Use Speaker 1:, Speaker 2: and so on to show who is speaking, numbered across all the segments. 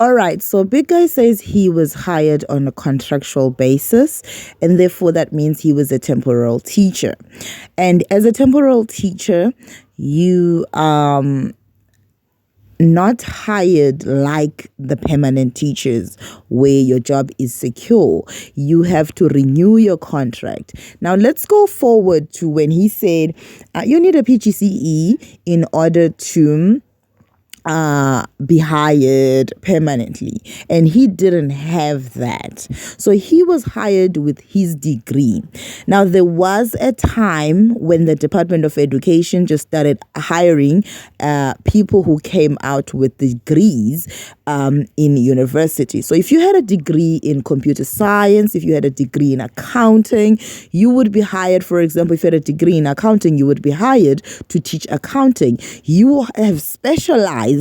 Speaker 1: All right, so Big Guy says he was hired on a contractual basis, and therefore that means he was a temporal teacher. And as a temporal teacher, you not hired like the permanent teachers where your job is secure. You have to renew your contract. Now let's go forward to when he said you need a PGCE in order to be hired permanently, and he didn't have that, so he was hired with his degree. Now there was a time when the Department of Education just started hiring people who came out with degrees in university. So if you had a degree in computer science, if you had a degree in accounting, you would be hired. For example, if you had a degree in accounting, you would be hired to teach accounting. You have specialized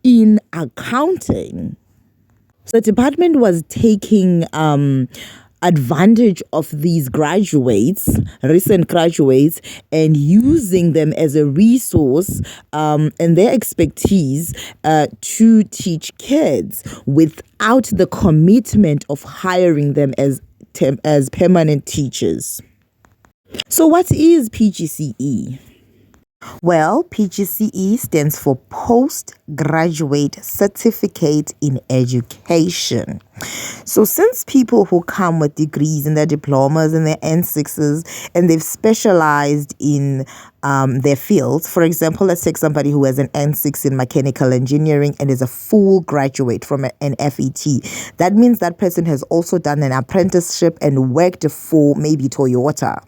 Speaker 1: in accounting. So the department was taking advantage of these graduates, recent graduates, and using them as a resource and their expertise to teach kids without the commitment of hiring them as permanent teachers. So what is PGCE? Well, PGCE stands for Postgraduate Certificate in Education. So since people who come with degrees and their diplomas and their N6s and they've specialized in their fields, for example, let's take somebody who has an N6 in mechanical engineering and is a full graduate from an FET. That means that person has also done an apprenticeship and worked for maybe Toyota.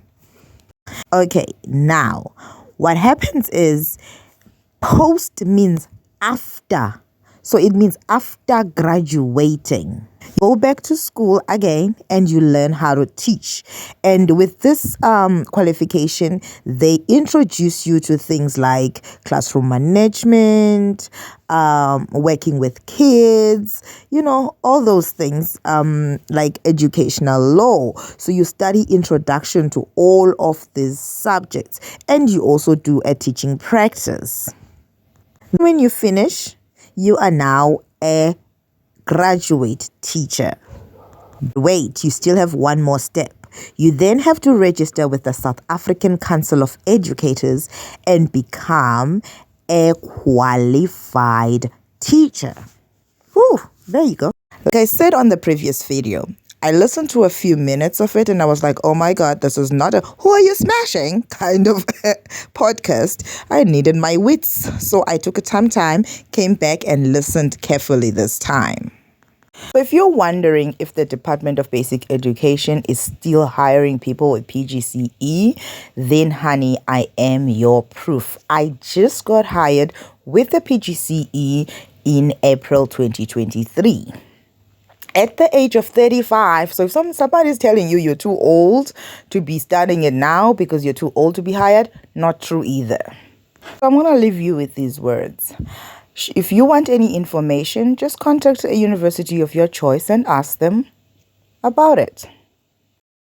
Speaker 1: Okay, now what happens is post means after. So it means after graduating. Go back to school again and you learn how to teach. And with this qualification, they introduce you to things like classroom management, working with kids, all those things like educational law. So you study introduction to all of these subjects, and you also do a teaching practice. When you finish, you are now a graduate teacher. Wait, you still have one more step. You then have to register with the South African Council of Educators and become a qualified teacher. Whew, there you go. Like I said on the previous video, I listened to a few minutes of it and I was like, oh my God, this is not a who are you smashing kind of podcast. I needed my wits. So I took some time, came back and listened carefully this time. So if you're wondering if the Department of Basic Education is still hiring people with PGCE, then honey, I am your proof. I just got hired with the PGCE in April 2023. At the age of 35, so if somebody's telling you you're too old to be studying it now because you're too old to be hired, not true either. So I'm going to leave you with these words. If you want any information, just contact a university of your choice and ask them about it.